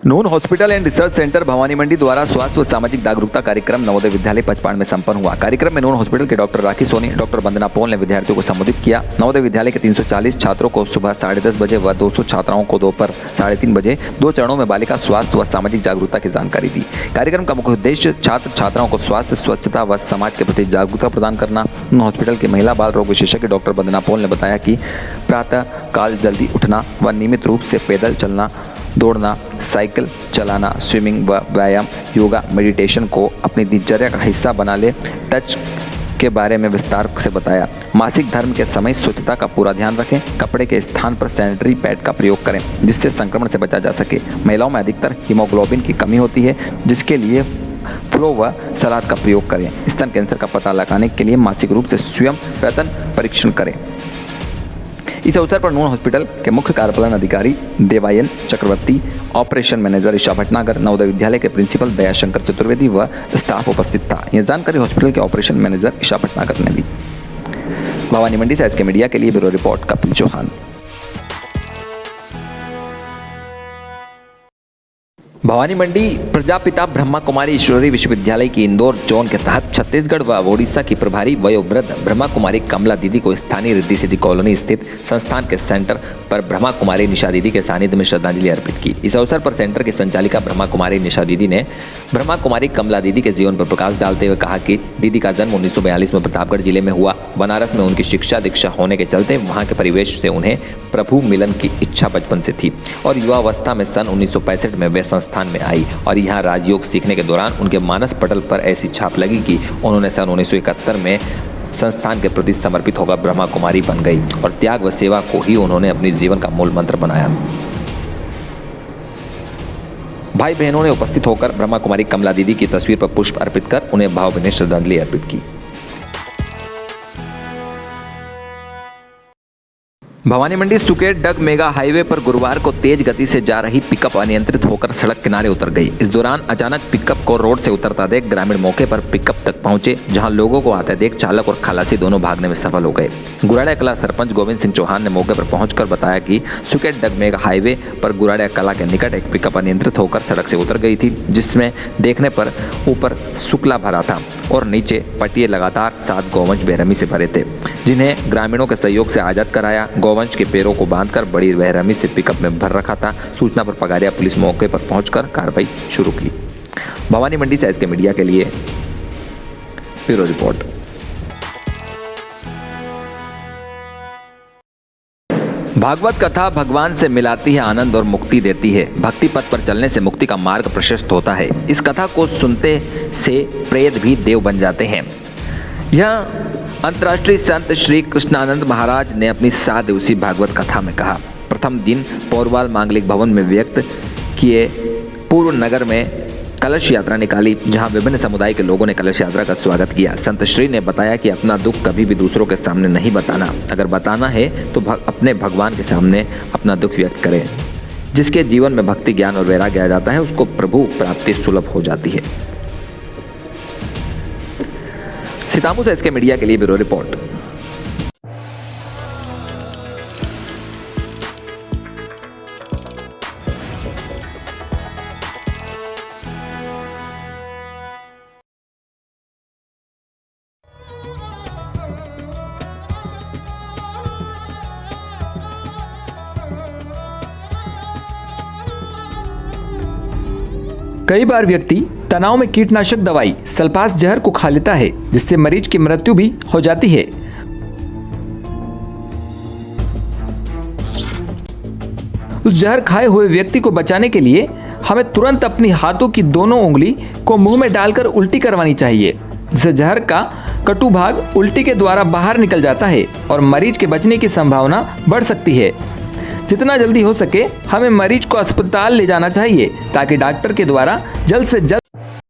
Noon hospital and research centre Bhawani Mandi द्वारा स्वास्थ्य व सामाजिक जागरूकता कार्यक्रम नवोदय विद्यालय पचपाड़ में संपन्न हुआ। कार्यक्रम में नून हॉस्पिटल के डॉक्टर राखी सोनी, डॉक्टर वंदना पॉल ने विद्यार्थियों को संबोधित किया। नवोदय विद्यालय के 340 छात्रों को सुबह 10:30 बजे व 200 छात्राओं को दोपहर 3:30 बजे 2 चरणों में बालिका स्वास्थ्य व सामाजिक जागरूकता की जानकारी दी। कार्यक्रम का मुख्य उद्देश्य छात्र छात्राओं को स्वास्थ्य, स्वच्छता व समाज के प्रति जागरूकता प्रदान करना। नून हॉस्पिटल की महिला बाल रोग विशेषज्ञ डॉक्टर वंदना पॉल ने बताया कि प्रातः काल जल्दी उठना व नियमित रूप से पैदल चलना, दौड़ना, साइकिल चलाना, स्विमिंग व व्यायाम, योगा, मेडिटेशन को अपनी दिनचर्या का हिस्सा बना ले। टच के बारे में विस्तार से बताया। मासिक धर्म के समय स्वच्छता का पूरा ध्यान रखें। कपड़े के स्थान पर सैनिटरी पैड का प्रयोग करें जिससे संक्रमण से बचा जा सके। महिलाओं में अधिकतर हीमोग्लोबिन की कमी होती है जिसके लिए फ्लो व सलाद का प्रयोग करें। स्तन कैंसर का पता लगाने के लिए मासिक रूप से स्वयं प्रतन परीक्षण करें। इस अवसर पर नून हॉस्पिटल के मुख्य कार्यपालन अधिकारी देवायन चक्रवर्ती, ऑपरेशन मैनेजर ईशा भटनागर, नवोदय विद्यालय के प्रिंसिपल दयाशंकर चतुर्वेदी व स्टाफ उपस्थित था। यह जानकारी हॉस्पिटल के ऑपरेशन मैनेजर ईशा भटनागर ने दी। भवानी मंडी से SK मीडिया के लिए ब्यूरो रिपोर्ट कपिल चौहान। भवानी मंडी प्रजापिता ब्रह्मा कुमारी ईश्वरी विश्वविद्यालय की इंदौर जोन के तहत छत्तीसगढ़ व ओडिशा की प्रभारी वयोवृद्ध ब्रह्मा कुमारी कमला दीदी को स्थानीय रिद्धि सिद्धि कॉलोनी स्थित संस्थान के सेंटर पर ब्रह्मा कुमारी निशा दीदी के सानिध्य में श्रद्धांजलि अर्पित की। इस अवसर पर सेंटर की संचालिका ब्रह्मा कुमारी निशा दीदी ने ब्रह्मा कुमारी कमला दीदी के जीवन पर प्रकाश डालते हुए कहा कि दीदी का जन्म 1942 में प्रतापगढ़ जिले में हुआ। बनारस में उनकी शिक्षा दीक्षा होने के चलते वहाँ के परिवेश से उन्हें प्रभु मिलन की इच्छा बचपन से थी और युवावस्था में सन 1965 में वे संस्थान में आई और यहाँ राजयोग सीखने के दौरान उनके मानस पटल पर ऐसी छाप लगी कि उन्होंने सन 1971 में संस्थान के प्रति समर्पित होकर ब्रह्मा कुमारी बन गई और त्याग व सेवा को ही उन्होंने अपने जीवन का मूल मंत्र बनाया। भाई बहनों ने उपस्थित होकर ब्रह्मा कुमारी कमला दीदी की तस्वीर पर पुष्प अर्पित कर उन्हें भावभीनी श्रद्धांजलि अर्पित की। भवानी मंडी सुकेट डग मेगा हाईवे पर गुरुवार को तेज गति से जा रही पिकअप अनियंत्रित होकर सड़क किनारे उतर गई। इस दौरान अचानक पिकअप को रोड से उतरता देख ग्रामीण मौके पर पिकअप तक पहुंचे, जहां लोगों को आते देख चालक और खलासी दोनों भागने में सफल हो गए। गुराड़िया कला सरपंच गोविंद सिंह चौहान ने मौके पर पहुंचकर बताया कि सुकेट डग मेगा हाईवे पर गुराड़िया कला के निकट एक पिकअप अनियंत्रित होकर सड़क से उतर गई थी, जिसमें देखने पर ऊपर शुक्ला भरा था और नीचे पटिए लगातार 7 गौवंश बेरहमी से भरे थे, जिन्हें ग्रामीणों के सहयोग से आजाद कराया। गौवंश के पैरों को बांधकर बड़ी बेरहमी से पिकअप में भर रखा था। सूचना पर पगारिया पुलिस मौके पर पहुंचकर कार्रवाई शुरू की। भवानी मंडी से SK मीडिया के लिए ब्यूरो रिपोर्ट। भागवत कथा भगवान से मिलाती है, आनंद और मुक्ति देती है। भक्ति पथ पर चलने से मुक्ति का मार्ग प्रशस्त होता है। इस कथा को सुनते से प्रेत भी देव बन जाते हैं। यह अंतर्राष्ट्रीय संत श्री कृष्णानंद महाराज ने अपनी 7 दिवसीय भागवत कथा में कहा। प्रथम दिन पौरवाल मांगलिक भवन में व्यक्त किए पूर्व नगर में कलश यात्रा निकाली, जहां विभिन्न समुदाय के लोगों ने कलश यात्रा का स्वागत किया। संत श्री ने बताया कि अपना दुख कभी भी दूसरों के सामने नहीं बताना, अगर बताना है तो अपने भगवान के सामने अपना दुख व्यक्त करें। जिसके जीवन में भक्ति, ज्ञान और वैराग्य आ जाता है उसको प्रभु प्राप्ति सुलभ हो जाती है। सीतामऊ से SK मीडिया के लिए ब्यूरो रिपोर्ट। कई बार व्यक्ति तनाव में कीटनाशक दवाई सल्फास जहर को खा लेता है, जिससे मरीज की मृत्यु भी हो जाती है। उस जहर खाए हुए व्यक्ति को बचाने के लिए हमें तुरंत अपनी हाथों की दोनों उंगली को मुंह में डालकर उल्टी करवानी चाहिए, जिससे जहर का कटु भाग उल्टी के द्वारा बाहर निकल जाता है और मरीज के बचने की संभावना बढ़ सकती है। जितना जल्दी हो सके हमें मरीज को अस्पताल ले जाना चाहिए ताकि डॉक्टर के द्वारा जल्द से जल्द